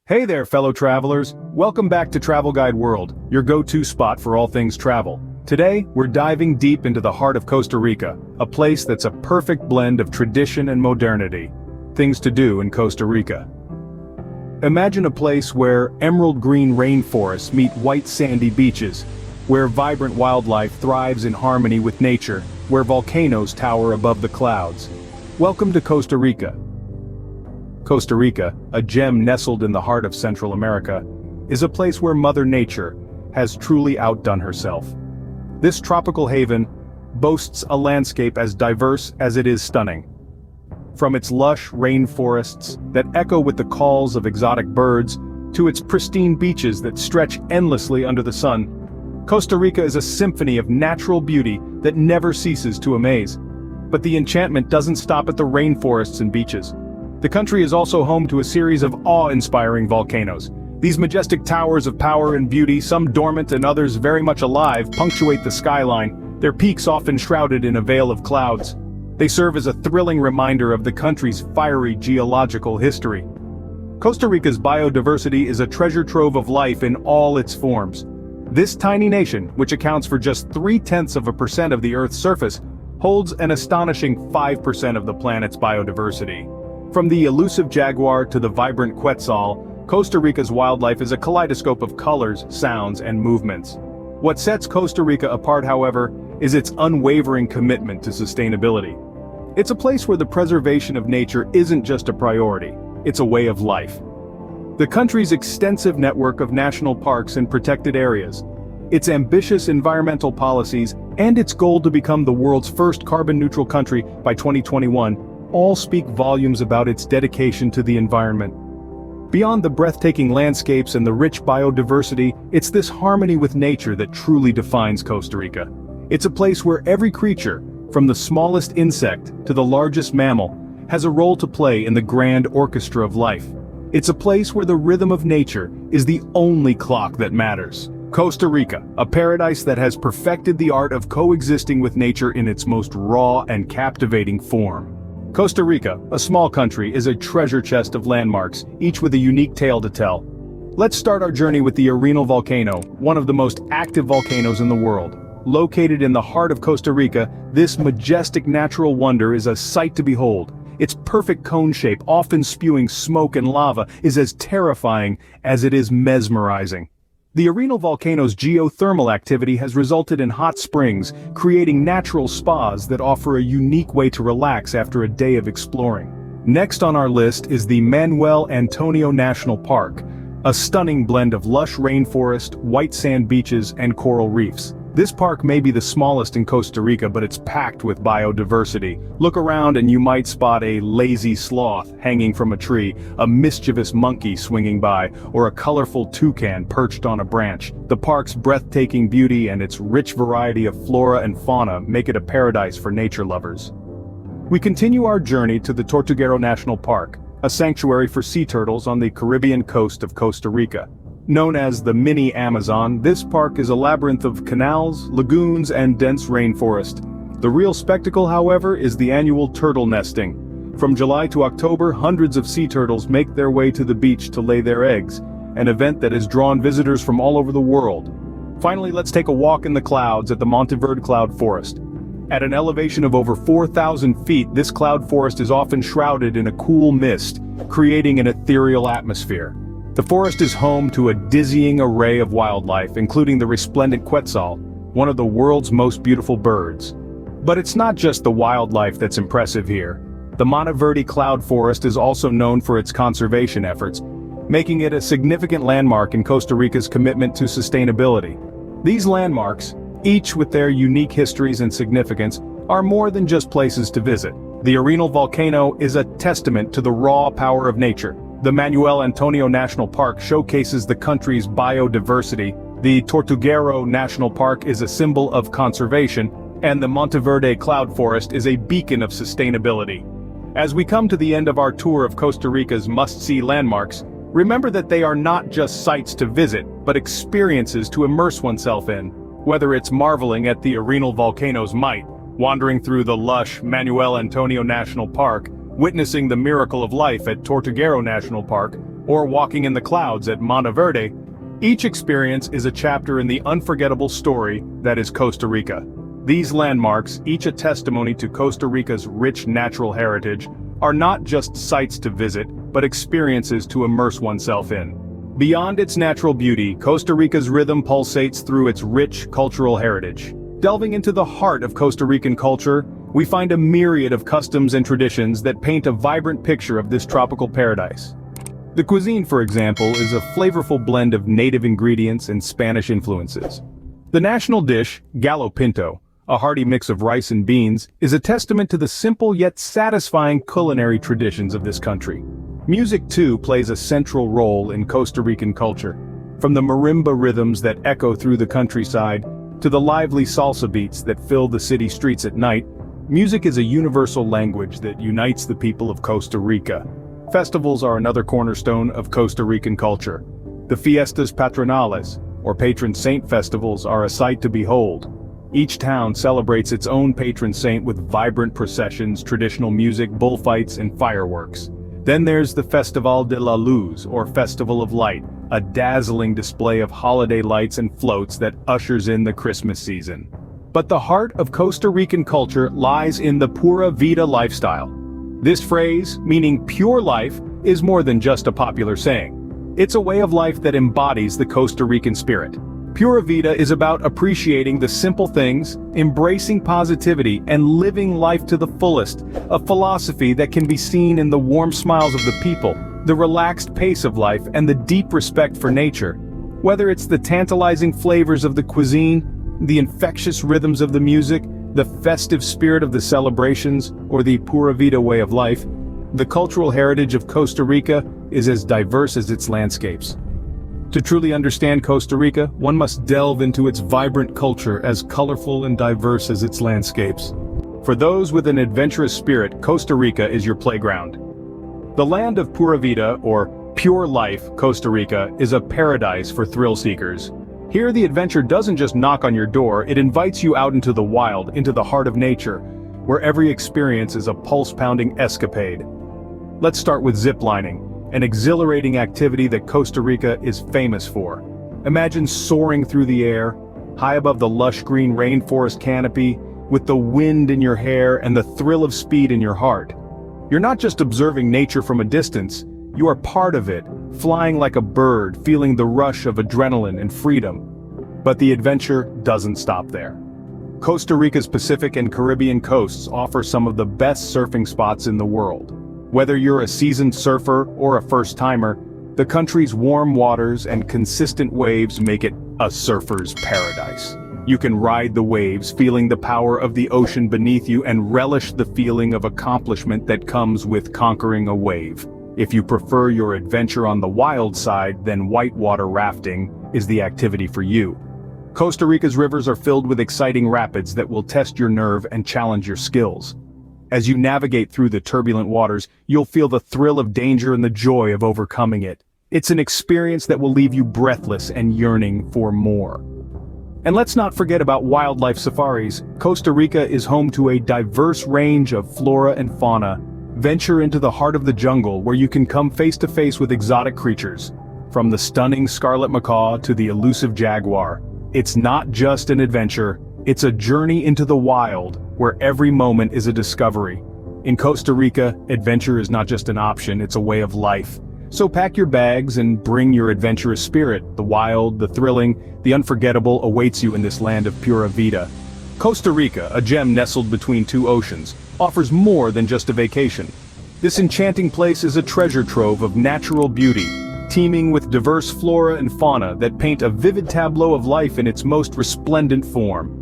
Hey there, fellow travelers. Welcome back to Travel Guide World, your go-to spot for all things travel. Today, we're diving deep into the heart of Costa Rica, a place that's a perfect blend of tradition and modernity. Things to do in Costa Rica. Imagine a place where emerald green rainforests meet white sandy beaches, where vibrant wildlife thrives in harmony with nature, where volcanoes tower above the clouds. Welcome to Costa Rica. Costa Rica, a gem nestled in the heart of Central America, is a place where Mother Nature has truly outdone herself. This tropical haven boasts a landscape as diverse as it is stunning. From its lush rainforests that echo with the calls of exotic birds, to its pristine beaches that stretch endlessly under the sun, Costa Rica is a symphony of natural beauty that never ceases to amaze. But the enchantment doesn't stop at the rainforests and beaches. The country is also home to a series of awe-inspiring volcanoes. These majestic towers of power and beauty, some dormant and others very much alive, punctuate the skyline, their peaks often shrouded in a veil of clouds. They serve as a thrilling reminder of the country's fiery geological history. Costa Rica's biodiversity is a treasure trove of life in all its forms. This tiny nation, which accounts for just 0.3% of the Earth's surface, holds an astonishing 5% of the planet's biodiversity. From the elusive jaguar to the vibrant quetzal, Costa Rica's wildlife is a kaleidoscope of colors, sounds, and movements. What sets Costa Rica apart, however, is its unwavering commitment to sustainability. It's a place where the preservation of nature isn't just a priority, it's a way of life. The country's extensive network of national parks and protected areas, its ambitious environmental policies, and its goal to become the world's first carbon-neutral country by 2021, all speak volumes about its dedication to the environment. Beyond the breathtaking landscapes and the rich biodiversity, it's this harmony with nature that truly defines Costa Rica. It's a place where every creature, from the smallest insect to the largest mammal, has a role to play in the grand orchestra of life. It's a place where the rhythm of nature is the only clock that matters. Costa Rica, a paradise that has perfected the art of coexisting with nature in its most raw and captivating form. Costa Rica, a small country, is a treasure chest of landmarks, each with a unique tale to tell. Let's start our journey with the Arenal volcano, one of the most active volcanoes in the world. Located in the heart of Costa Rica, this majestic natural wonder is a sight to behold. Its perfect cone shape, often spewing smoke and lava, is as terrifying as it is mesmerizing. The Arenal volcano's geothermal activity has resulted in hot springs, creating natural spas that offer a unique way to relax after a day of exploring. Next on our list is the Manuel Antonio National Park, a stunning blend of lush rainforest, white sand beaches, and coral reefs. This park may be the smallest in Costa Rica, but it's packed with biodiversity. Look around and you might spot a lazy sloth hanging from a tree, a mischievous monkey swinging by, or a colorful toucan perched on a branch. The park's breathtaking beauty and its rich variety of flora and fauna make it a paradise for nature lovers. We continue our journey to the Tortuguero National Park, a sanctuary for sea turtles on the Caribbean coast of Costa Rica. Known as the Mini Amazon, this park is a labyrinth of canals, lagoons, and dense rainforest. The real spectacle, however, is the annual turtle nesting. From July to October, hundreds of sea turtles make their way to the beach to lay their eggs, an event that has drawn visitors from all over the world. Finally, let's take a walk in the clouds at the Monteverde Cloud Forest. At an elevation of over 4,000 feet, this cloud forest is often shrouded in a cool mist, creating an ethereal atmosphere. The forest is home to a dizzying array of wildlife, including the resplendent quetzal, one of the world's most beautiful birds. But it's not just the wildlife that's impressive here. The Monteverde Cloud Forest is also known for its conservation efforts, making it a significant landmark in Costa Rica's commitment to sustainability. These landmarks, each with their unique histories and significance, are more than just places to visit. The Arenal volcano is a testament to the raw power of nature. The Manuel Antonio National Park showcases the country's biodiversity, the Tortuguero National Park is a symbol of conservation, and the Monteverde Cloud Forest is a beacon of sustainability. As we come to the end of our tour of Costa Rica's must-see landmarks, remember that they are not just sights to visit, but experiences to immerse oneself in. Whether it's marveling at the Arenal volcano's might, wandering through the lush Manuel Antonio National Park, witnessing the miracle of life at Tortuguero National Park, or walking in the clouds at Monteverde, each experience is a chapter in the unforgettable story that is Costa Rica. These landmarks, each a testimony to Costa Rica's rich natural heritage, are not just sights to visit, but experiences to immerse oneself in. Beyond its natural beauty, Costa Rica's rhythm pulsates through its rich cultural heritage. Delving into the heart of Costa Rican culture, we find a myriad of customs and traditions that paint a vibrant picture of this tropical paradise. The cuisine, for example, is a flavorful blend of native ingredients and Spanish influences. The national dish, gallo pinto, a hearty mix of rice and beans, is a testament to the simple yet satisfying culinary traditions of this country. Music, too, plays a central role in Costa Rican culture. From the marimba rhythms that echo through the countryside, to the lively salsa beats that fill the city streets at night, music is a universal language that unites the people of Costa Rica. Festivals are another cornerstone of Costa Rican culture. The fiestas patronales, or patron saint festivals, are a sight to behold. Each town celebrates its own patron saint with vibrant processions, traditional music, bullfights, and fireworks. Then there's the Festival de la Luz, or Festival of Light, a dazzling display of holiday lights and floats that ushers in the Christmas season. But the heart of Costa Rican culture lies in the pura vida lifestyle. This phrase, meaning pure life, is more than just a popular saying. It's a way of life that embodies the Costa Rican spirit. Pura vida is about appreciating the simple things, embracing positivity, and living life to the fullest, a philosophy that can be seen in the warm smiles of the people, the relaxed pace of life, and the deep respect for nature. Whether it's the tantalizing flavors of the cuisine, the infectious rhythms of the music, the festive spirit of the celebrations, or the pura vida way of life, the cultural heritage of Costa Rica is as diverse as its landscapes. To truly understand Costa Rica, one must delve into its vibrant culture, as colorful and diverse as its landscapes. For those with an adventurous spirit, Costa Rica is your playground. The land of pura vida, or pure life, Costa Rica, is a paradise for thrill seekers. Here the adventure doesn't just knock on your door, it invites you out into the wild, into the heart of nature, where every experience is a pulse-pounding escapade. Let's start with ziplining, an exhilarating activity that Costa Rica is famous for. Imagine soaring through the air, high above the lush green rainforest canopy, with the wind in your hair and the thrill of speed in your heart. You're not just observing nature from a distance, you are part of it, flying like a bird, feeling the rush of adrenaline and freedom. But the adventure doesn't stop there. Costa Rica's Pacific and Caribbean coasts offer some of the best surfing spots in the world. Whether you're a seasoned surfer or a first-timer, the country's warm waters and consistent waves make it a surfer's paradise. You can ride the waves, feeling the power of the ocean beneath you, and relish the feeling of accomplishment that comes with conquering a wave. If you prefer your adventure on the wild side, then whitewater rafting is the activity for you. Costa Rica's rivers are filled with exciting rapids that will test your nerve and challenge your skills. As you navigate through the turbulent waters, you'll feel the thrill of danger and the joy of overcoming it. It's an experience that will leave you breathless and yearning for more. And let's not forget about wildlife safaris. Costa Rica is home to a diverse range of flora and fauna. Venture into the heart of the jungle, where you can come face to face with exotic creatures. From the stunning scarlet macaw to the elusive jaguar. It's not just an adventure, it's a journey into the wild, where every moment is a discovery. In Costa Rica, adventure is not just an option, it's a way of life. So pack your bags and bring your adventurous spirit. The wild, the thrilling, the unforgettable awaits you in this land of pura vida. Costa Rica, a gem nestled between two oceans, offers more than just a vacation. This enchanting place is a treasure trove of natural beauty, teeming with diverse flora and fauna that paint a vivid tableau of life in its most resplendent form.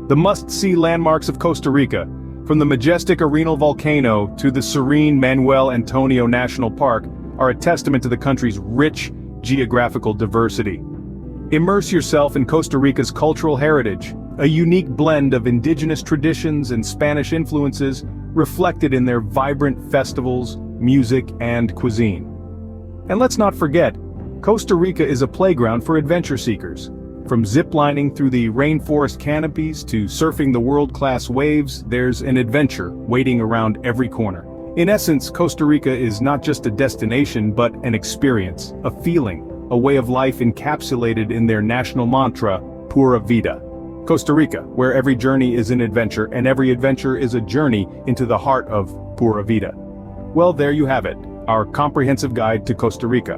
The must-see landmarks of Costa Rica, from the majestic Arenal volcano to the serene Manuel Antonio National Park, are a testament to the country's rich geographical diversity. Immerse yourself in Costa Rica's cultural heritage, a unique blend of indigenous traditions and Spanish influences reflected in their vibrant festivals, music, and cuisine. And let's not forget, Costa Rica is a playground for adventure seekers. From ziplining through the rainforest canopies to surfing the world-class waves, there's an adventure waiting around every corner. In essence, Costa Rica is not just a destination but an experience, a feeling, a way of life encapsulated in their national mantra, Pura Vida. Costa Rica, where every journey is an adventure and every adventure is a journey into the heart of Pura Vida. Well, there you have it, our comprehensive guide to Costa Rica.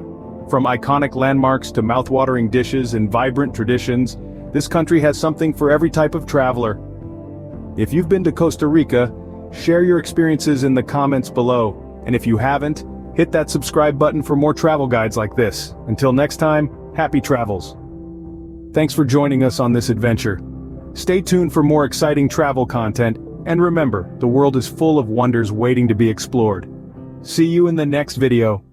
From iconic landmarks to mouth-watering dishes and vibrant traditions, this country has something for every type of traveler. If you've been to Costa Rica, share your experiences in the comments below, and if you haven't, hit that subscribe button for more travel guides like this. Until next time, happy travels. Thanks for joining us on this adventure. Stay tuned for more exciting travel content, and remember, the world is full of wonders waiting to be explored. See you in the next video.